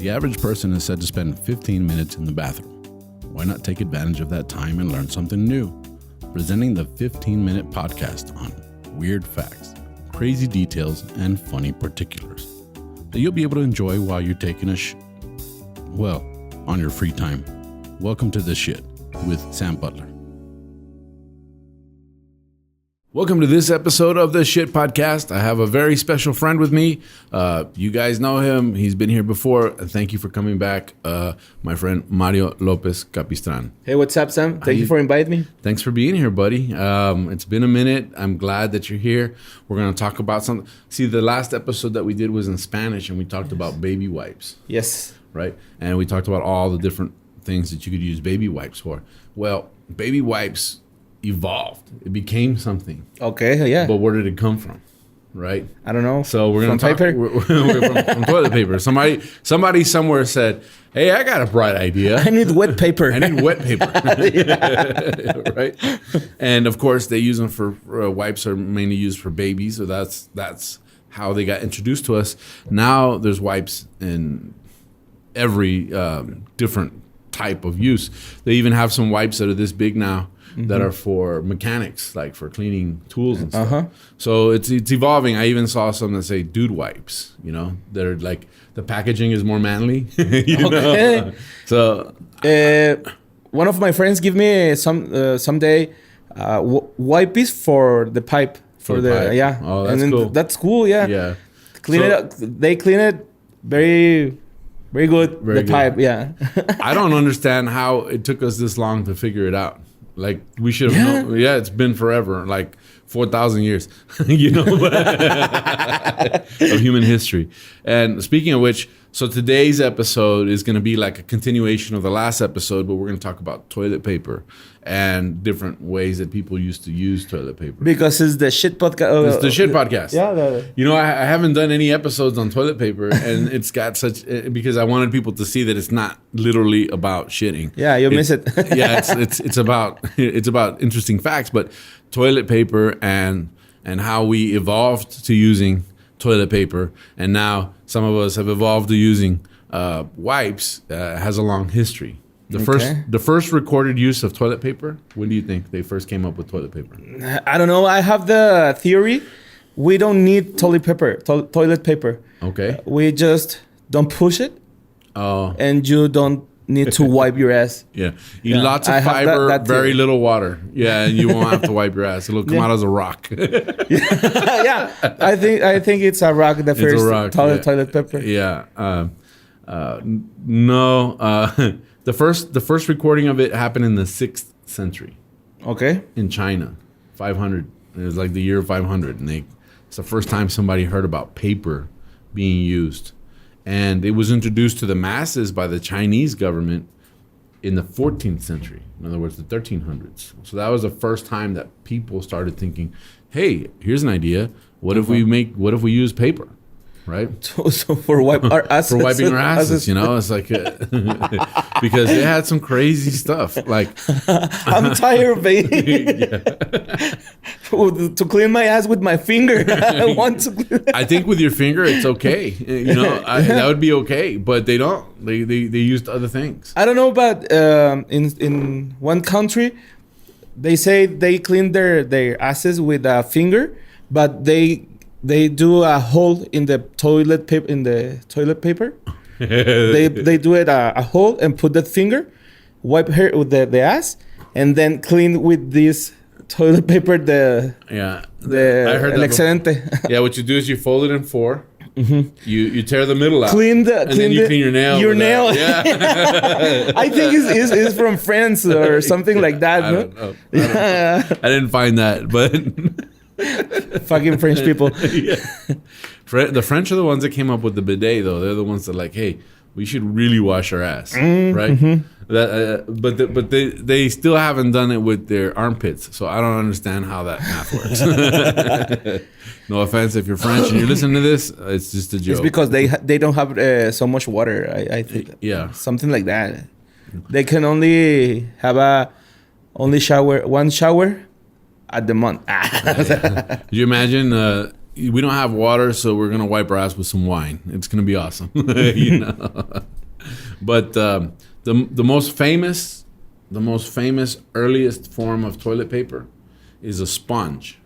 The average person is said to spend 15 minutes in the bathroom. Why not take advantage of that time and learn something new? Presenting the 15-minute podcast on weird facts, crazy details, and funny particulars that you'll be able to enjoy while you're taking a on your free time. Welcome to The Shit with Sam Butler. Welcome to this episode of The Shit Podcast. I have a very special friend with me. You guys know him. He's been here before. Thank you for coming back, my friend Mario Lopez Capistran. Hey, what's up, Sam? Thank you for inviting me. Thanks for being here, buddy. It's been a minute. I'm glad that you're here. We're going to talk about something. See, the last episode that we did was in Spanish, and we talked about baby wipes. Yes. Right? And we talked about all the different things that you could use baby wipes for. Well, baby wipes evolved. It became something. Okay, yeah. But where did it come from? Right? I don't know. So we're going to talk paper? from toilet paper. Somebody somewhere said, "Hey, I got a bright idea. I need wet paper." I need wet paper. Right? And of course, they use them for wipes are mainly used for babies. So that's how they got introduced to us. Now there's wipes in every different type of use. They even have some wipes that are this big now. Mm-hmm. That are for mechanics, like for cleaning tools and stuff. Uh-huh. So it's evolving. I even saw some that say dude wipes, that are like the packaging is more manly. Okay. So one of my friends give me someday wipes for the pipe. For the pipe. Yeah. Oh, that's cool. That's cool, yeah. Yeah. Clean it up. They clean it very good. Very good. Pipe, yeah. I don't understand how it took us this long to figure it out. Like, we should have known. Yeah, it's been forever, like 4,000 years, of human history. And speaking of which, so today's episode is going to be like a continuation of the last episode, but we're going to talk about toilet paper and different ways that people used to use toilet paper. Because it's the shit podcast. It's the shit podcast. Yeah. I haven't done any episodes on toilet paper, and it's got because I wanted people to see that it's not literally about shitting. Yeah, you'll miss it. Yeah, it's about interesting facts, but toilet paper and how we evolved to using toilet paper, and now some of us have evolved to using wipes. Has a long history. The first recorded use of toilet paper. When do you think they first came up with toilet paper? I don't know. I have the theory. We don't need toilet paper. Okay. We just don't push it. Oh. And you don't need to wipe your ass. Yeah. Eat lots of fiber, that very little water. Yeah, and you won't have to wipe your ass. It'll come out as a rock. Yeah. I think it's a rock. The first toilet paper. Yeah. No. The first recording of it happened in the 6th century. Okay. In China, 500. It was like the year 500, and it's the first time somebody heard about paper being used. And it was introduced to the masses by the Chinese government in the 14th century. In other words, the 1300s. So that was the first time that people started thinking, "Hey, here's an idea. What if we use paper?" Right? So for wiping our asses. For wiping our asses, it's like because they had some crazy stuff. Like, I'm tired, baby. To clean my ass with my finger. I want to. I think with your finger, it's okay. That would be okay. But they don't. They used other things. I don't know, but in one country, they say they clean their asses with a finger, but they do a hole in the toilet paper. They do it a hole and put that finger, wipe her with the ass, and then clean with this toilet paper I heard el excedente. Yeah, what you do is you fold it in 4. Mm-hmm. You tear the middle out. Clean your nail. Your nail. Yeah. I think it's from France or something like that. I don't know. I didn't find that, but. Fucking French people. Yeah. The French are the ones that came up with the bidet, though. They're the ones that like, hey, we should really wash our ass, right? Mm-hmm. But they still haven't done it with their armpits, so I don't understand how that math works. No offense if you're French and you're listening to this, it's just a joke. It's because they don't have so much water. I think something like that. They can only have one shower at the month. Could you imagine we don't have water, so we're gonna wipe our ass with some wine. It's gonna be awesome, you know. But the most famous earliest form of toilet paper is a sponge,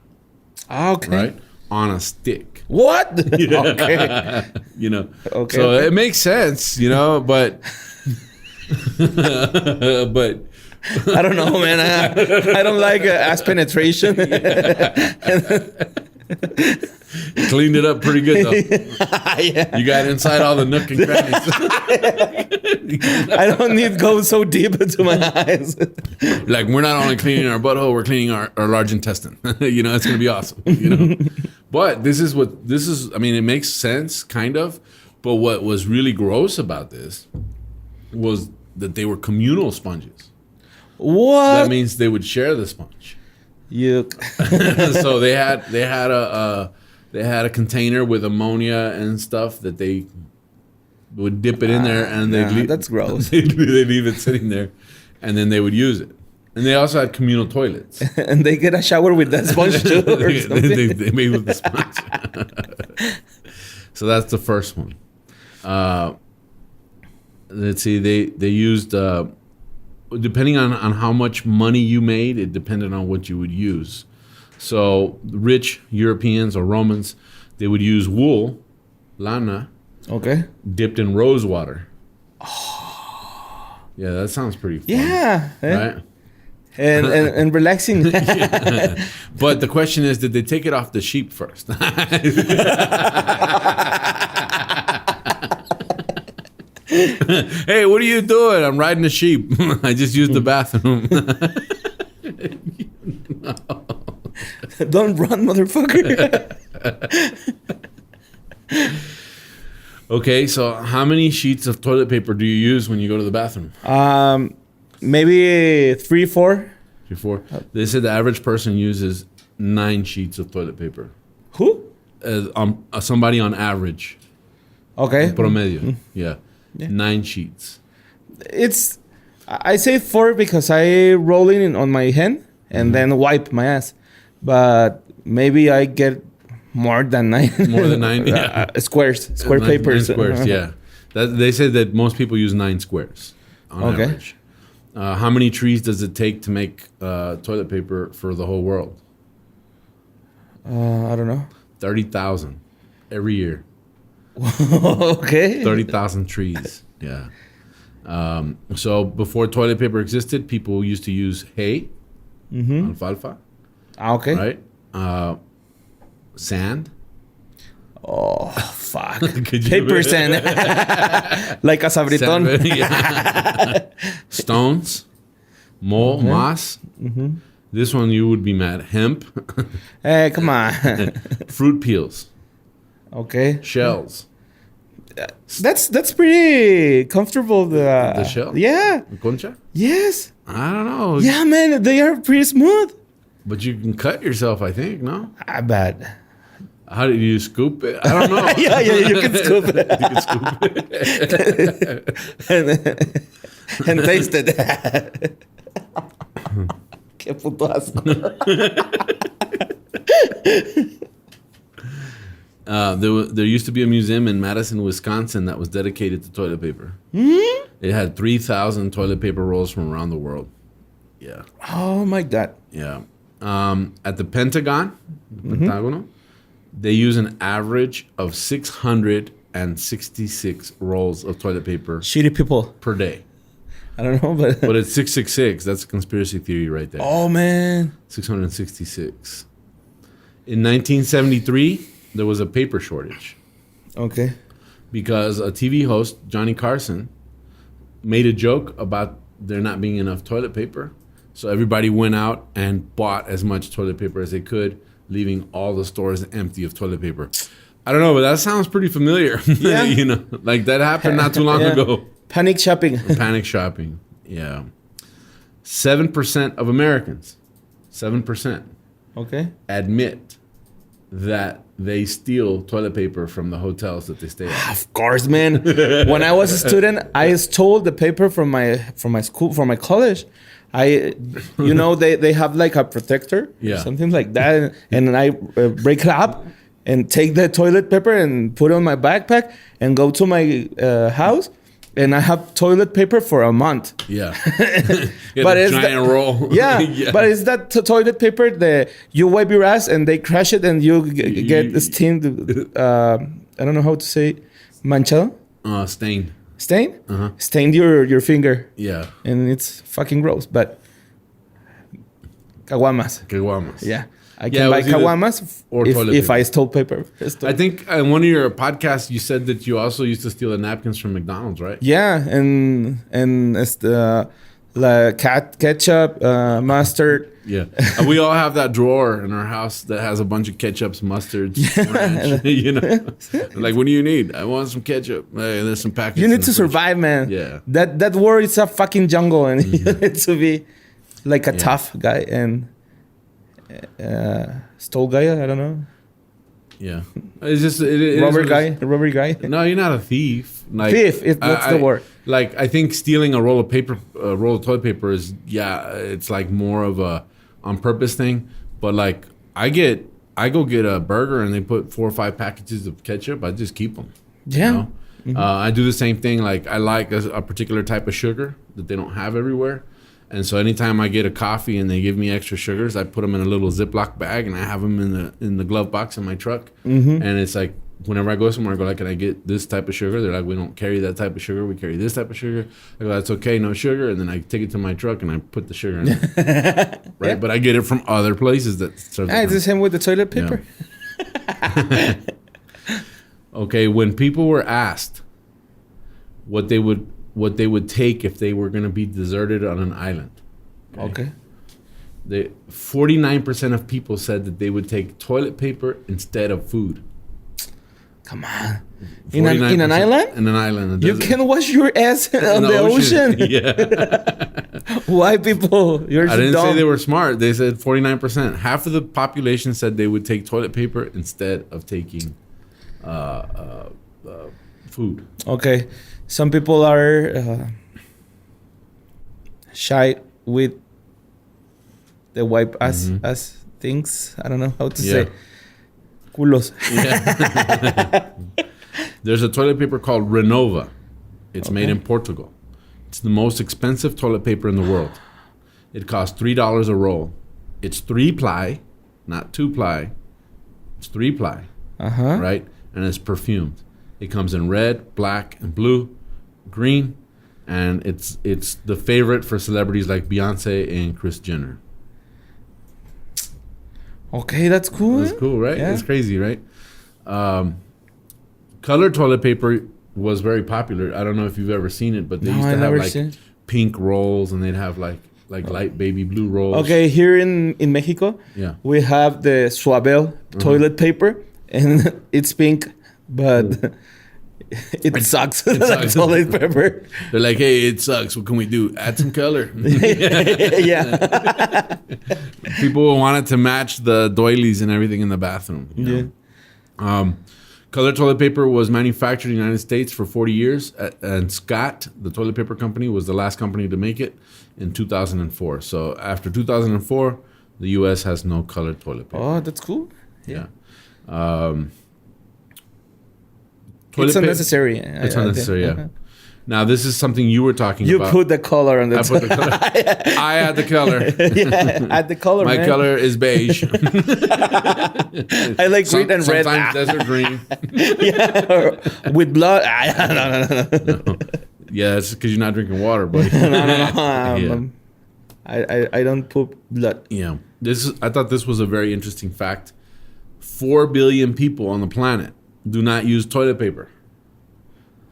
Okay. right, on a stick. What? Okay. You know. Okay. So it makes sense, you know, but but. I don't know, man. I don't like ass penetration. Cleaned it up pretty good though. Yeah. You got inside all the nook and crannies. I don't need to go so deep into my eyes. Like, we're not only cleaning our butthole, we're cleaning our large intestine. You know, it's gonna be awesome. You know, but this is. I mean, it makes sense, kind of. But what was really gross about this was that they were communal sponges. What? That means they would share the sponge. Yuck. So they had a container with ammonia and stuff that they would dip it in there, and that's gross. They'd leave it sitting there, and then they would use it. And they also had communal toilets. And they get a shower with that sponge too, or something. they made with the sponge. So that's the first one. Let's see. They used. Depending on how much money you made, it depended on what you would use. So rich Europeans or Romans, they would use wool, lana, Okay. dipped in rose water. Oh. Yeah, that sounds pretty fun. Yeah. Right? And relaxing. But the question is, did they take it off the sheep first? Hey, what are you doing? I'm riding a sheep. I just used the bathroom. No. Don't run, motherfucker. Okay, so how many sheets of toilet paper do you use when you go to the bathroom? Maybe 3, 4. Before they said the average person uses 9 sheets of toilet paper. Who? Somebody on average. Okay. Promedio. Yeah. 9 sheets. I say 4 because I roll in on my hand and then wipe my ass. But maybe I get more than 9. More than 9? Yeah. Square papers. 9 squares, yeah. They say that most people use 9 squares on average. How many trees does it take to make toilet paper for the whole world? I don't know. 30,000 every year. Okay. 30,000 trees. Yeah. So before toilet paper existed, people used to use hay, alfalfa. Okay. Right? Sand. Oh, fuck. Paper sand. Like a sabritón. Yeah. Stones. Moss. This one you would be mad. Hemp. Hey, come on. Fruit peels. Okay. Shells. That's pretty comfortable. The shell? Yeah. Concha? Yes. I don't know. Yeah, man. They are pretty smooth. But you can cut yourself, I think, no? I bet. How do you scoop it? I don't know. Yeah, you can scoop it. You can scoop it. and taste it. Qué puto asco. There used to be a museum in Madison, Wisconsin that was dedicated to toilet paper. Mm-hmm. It had 3,000 toilet paper rolls from around the world. Yeah. Oh my God. Yeah. At the Pentagon, Pentagono, they use an average of 666 rolls of toilet paper Shitty people. per day. I don't know, but it's 666. That's a conspiracy theory right there. Oh man. 666. In 1973, there was a paper shortage Okay. because a TV host, Johnny Carson, made a joke about there not being enough toilet paper. So everybody went out and bought as much toilet paper as they could, leaving all the stores empty of toilet paper. I don't know, but that sounds pretty familiar. Yeah. You know, like that happened not too long ago. Panic shopping. Panic shopping. Yeah. 7% of Americans, 7%, Okay. admit that they steal toilet paper from the hotels that they stay at. Of course, man. When I was a student, I stole the paper from my school, from my college. They have like a protector, Yeah. something like that, and I break it up and take the toilet paper and put it on my backpack and go to my house, and I have toilet paper for a month. Yeah. But a it's giant roll. Yeah, but it's that toilet paper that you wipe your ass and they crash it and you get steamed. I don't know how to say, manchado. Stain. Stain? Uh-huh. Stained your finger. Yeah. And it's fucking gross. But caguamas. Caguamas. Yeah. I can buy caguamas or if I stole paper. I think in one of your podcasts you said that you also used to steal the napkins from McDonald's, right? Yeah, and it's the ketchup, mustard. Yeah. We all have that drawer in our house that has a bunch of ketchups, mustards, ranch, you know. Like, what do you need? I want some ketchup. Hey, there's some packets. You need to survive, man. Yeah. That world is a fucking jungle, and you need to be like a tough guy and stole guy. I don't know. Yeah. It's just robber guy. No, you're not a thief. Like, thief. That's the word. Like, I think stealing a roll of toilet paper is, it's like more of a on purpose thing. But like, I go get a burger and they put 4 or 5 packages of ketchup. I just keep them. Yeah. You know? Mm-hmm. I do the same thing. Like, I like a particular type of sugar that they don't have everywhere. And so anytime I get a coffee and they give me extra sugars, I put them in a little Ziploc bag and I have them in the glove box in my truck. Mm-hmm. And it's like, whenever I go somewhere, I go like, can I get this type of sugar? They're like, we don't carry that type of sugar. We carry this type of sugar. I go, that's okay, no sugar. And then I take it to my truck and I put the sugar in it. Right? Yeah. But I get it from other places that serve it's the same with the toilet paper. Yeah. Okay, when people were asked what they would take if they were going to be deserted on an island. Okay. 49% of people said that they would take toilet paper instead of food. Come on. In an island? In an island. You can wash your ass on the ocean. Yeah. Why people? You're I didn't dumb. say they were smart. They said 49%. Half of the population said they would take toilet paper instead of taking food. Okay. Some people are shy with the wipe ass things. I don't know how to say. Culos. Yeah. There's a toilet paper called Renova. It's made in Portugal. It's the most expensive toilet paper in the world. It costs $3 a roll. It's 3-ply, not 2-ply. It's 3-ply. Right? And it's perfumed. It comes in red, black, and blue, green, and it's the favorite for celebrities like Beyonce and Kris Jenner. Okay, that's cool. That's cool, right? Yeah. It's crazy, right? Colored toilet paper was very popular. I don't know if you've ever seen it, but they used to have like pink rolls, and they'd have like light baby blue rolls. Okay, here in Mexico, we have the Suabel toilet paper, and it's pink, but it sucks. Like toilet paper. They're like, hey, it sucks. What can we do? Add some color. Yeah. People will want it to match the doilies and everything in the bathroom. You know? Colored toilet paper was manufactured in the United States for 40 years. And Scott, the toilet paper company, was the last company to make it in 2004. So after 2004, the U.S. has no colored toilet paper. Oh, that's cool. Yeah. It's unnecessary. It's unnecessary, yeah. Now, this is something you were talking about. You put the color on the I put the color. I add the color. Add the color, My color is beige. I like green and red. Sometimes desert green. With blood. No. Yeah, it's because you're not drinking water, buddy. No. I don't poop blood. Yeah. I thought this was a very interesting fact. 4 billion people on the planet do not use toilet paper.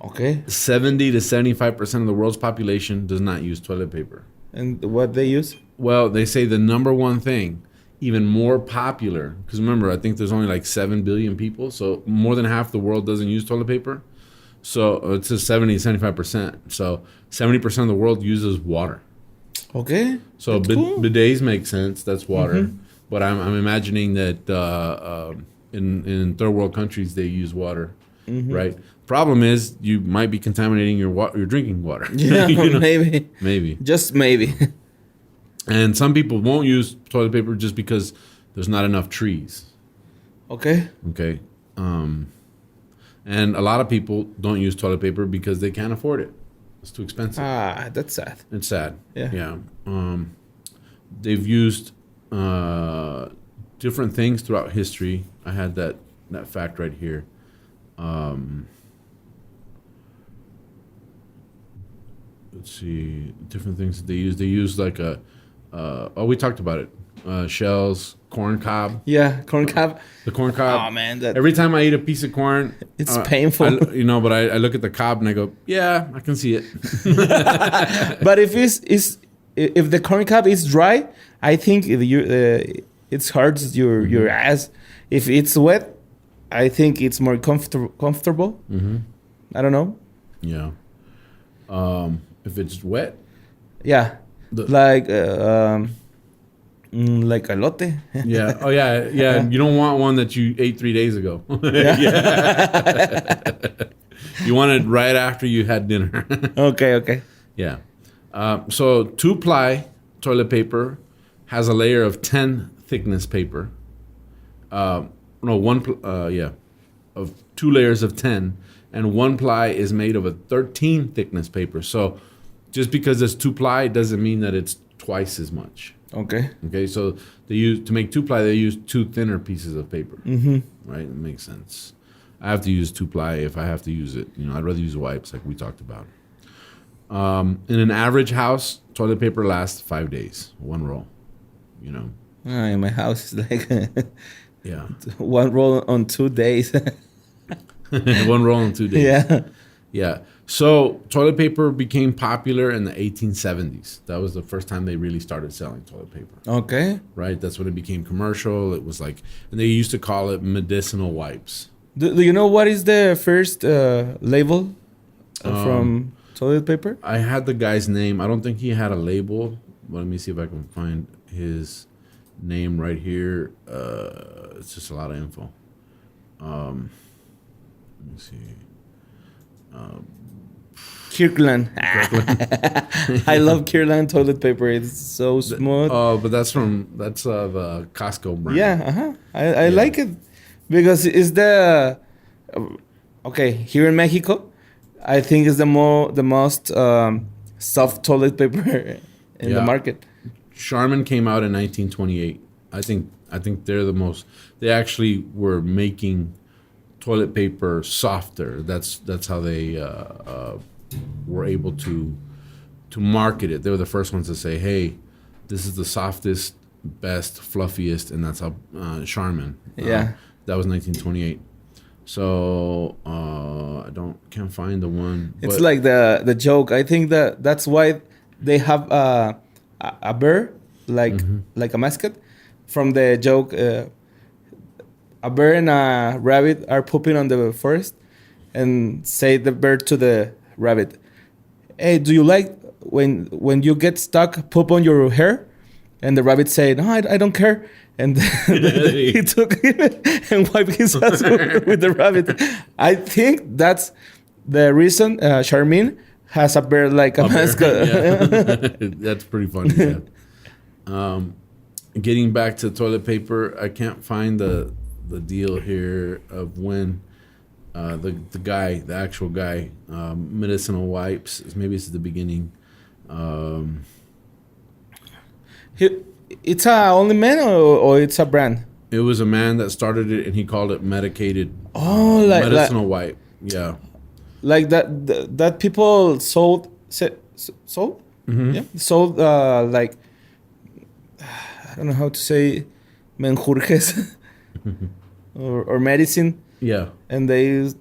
Okay. 70 to 75% of the world's population does not use toilet paper. And what they use? Well, they say the number one thing, even more popular, because remember, I think there's only like 7 billion people, so more than half the world doesn't use toilet paper. So it's a 70 to 75%. So 70% of the world uses water. Okay. So bidets make sense. That's water. But I'm imagining that in third world countries they use water, right? Problem is you might be contaminating your drinking water. Yeah, you know? maybe. Just maybe. And some people won't use toilet paper just because there's not enough trees. Okay. Okay. And a lot of people don't use toilet paper because they can't afford it. It's too expensive. Ah, that's sad. It's sad. Yeah. Yeah. They've used different things throughout history. I had that fact right here. Let's see. Different things that they use. They use like we talked about it. Shells, corn cob. Yeah, corn cob. The corn cob. Oh man, that Every time I eat a piece of corn, it's painful. but I look at the cob and I go, yeah, I can see it. But if if the corn cob is dry, I think it hurts your ass. If it's wet, I think it's more comfortable. Mm-hmm. I don't know. Yeah. If it's wet. Yeah, like elote. Yeah. Oh yeah. Yeah. You don't want one that you ate 3 days ago. Yeah. You want it right after you had dinner. Okay. Yeah. So 2-ply toilet paper has a layer of 10 thickness paper. Of 2 layers of 10, and 1-ply is made of a 13 thickness paper. So just because it's 2-ply doesn't mean that it's twice as much. Okay. Okay, so to make 2-ply, they use 2 thinner pieces of paper. Mm-hmm. Right, it makes sense. I have to use 2-ply if I have to use it. I'd rather use wipes, like we talked about. In an average house, toilet paper lasts 5 days, 1 roll. In my house, it's like Yeah, 1 roll on 2 days. 1 roll in 2 days. Yeah. Yeah. So toilet paper became popular in the 1870s. That was the first time they really started selling toilet paper. Okay. Right? That's when it became commercial. It was like, and they used to call it medicinal wipes. Do you know what is the first label from toilet paper? I had the guy's name. I don't think he had a label. But let me see if I can find his name right here. It's just a lot of info. Let me see. Kirkland. I love Kirkland toilet paper. It's so smooth. But that's the Costco brand. Yeah, I like it because it's the okay here in Mexico. I think it's the most soft toilet paper in the market. Charmin came out in 1928. I think they're the most. They actually were making toilet paper softer. That's how they were able to market it. They were the first ones to say, "Hey, this is the softest, best, fluffiest," and that's how Charmin. Yeah, that was 1928. So I can't find the one. It's like the joke. I think that's why they have a bear like a mascot from the joke. A bear and a rabbit are pooping on the forest, and say the bird to the rabbit, "Hey, do you like when you get stuck poop on your hair?" And the rabbit said, "No, I don't care." And he took it and wiped his ass with the rabbit. I think that's the reason Charmin has a bear like a mascot. Yeah. That's pretty funny. Yeah. Getting back to toilet paper, I can't find the deal here of when the actual guy, medicinal wipes. Maybe it's at the beginning. It's a only man or it's a brand? It was a man that started it, and he called it medicated. Medicinal wipe. Yeah. Like that people sold. Mm-hmm. Yeah, sold like I don't know how to say menjurjes or medicine. Yeah. And they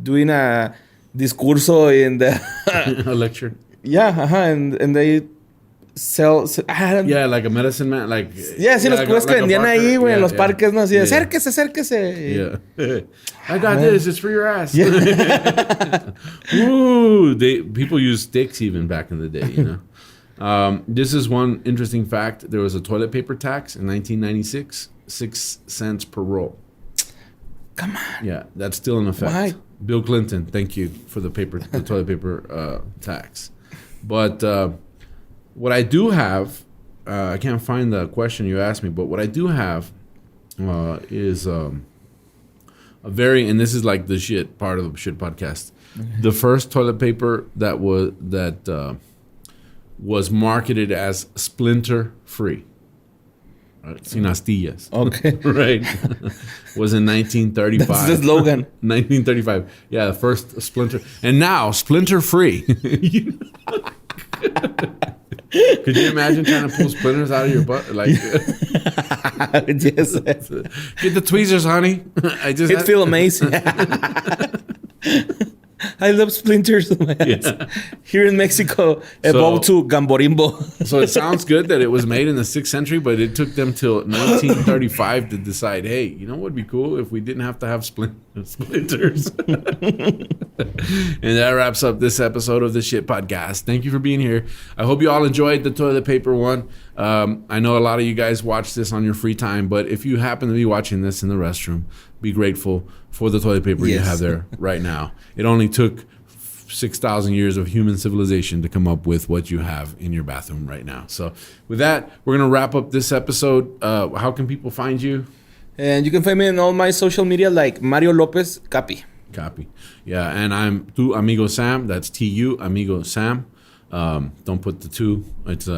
doing a discurso in the a lecture. Yeah, and they sell. Yeah, like a medicine man, like. Yeah, sí, los cosas que vendían ahí, güey, en los parques, ¿no? Así, acérquese. Yeah. I got this. It's for your ass. Yeah. Woo! People use sticks even back in the day, This is one interesting fact. There was a toilet paper tax in 1996, 6 cents per roll. Come on. Yeah, that's still in effect. Why? Bill Clinton, thank you for the toilet paper tax. But what I do have, I can't find the question you asked me, but what I do have is a very, and this is like the shit part of the shit podcast. The first toilet paper that was marketed as splinter free. Sin astillas. Okay. Right. Was in 1935. That's the slogan. 1935. Yeah, the first splinter. And now, splinter free. Could you imagine trying to pull splinters out of your butt? Like, Yes. get the tweezers, honey. It feel amazing. I love splinters. Yeah. Here in Mexico, evolved to Gamborimbo. So it sounds good that it was made in the 6th century, but it took them till 1935 to decide, hey, you know what would be cool if we didn't have to have splinters? And that wraps up this episode of the Shit Podcast. Thank you for being here. I hope you all enjoyed the toilet paper one. I know a lot of you guys watch this on your free time, but if you happen to be watching this in the restroom, be grateful for the toilet paper you have there right now. It only took 6,000 years of human civilization to come up with what you have in your bathroom right now. So with that, we're going to wrap up this episode. How can people find you? And you can find me on all my social media like Mario Lopez Capi. Copy. Yeah, and I'm Tu Amigo Sam. That's T-U, Amigo Sam. Don't put the two. It's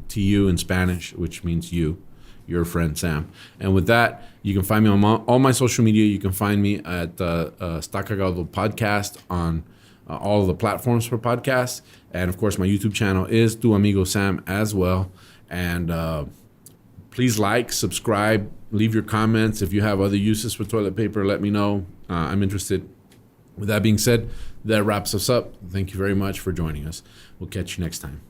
T-U in Spanish, which means you. Your friend Sam. And with that, you can find me on all my social media. You can find me at Está Cagado Podcast on all of the platforms for podcasts. And of course, my YouTube channel is Tu Amigo Sam as well. And please like, subscribe, leave your comments. If you have other uses for toilet paper, let me know. I'm interested. With that being said, that wraps us up. Thank you very much for joining us. We'll catch you next time.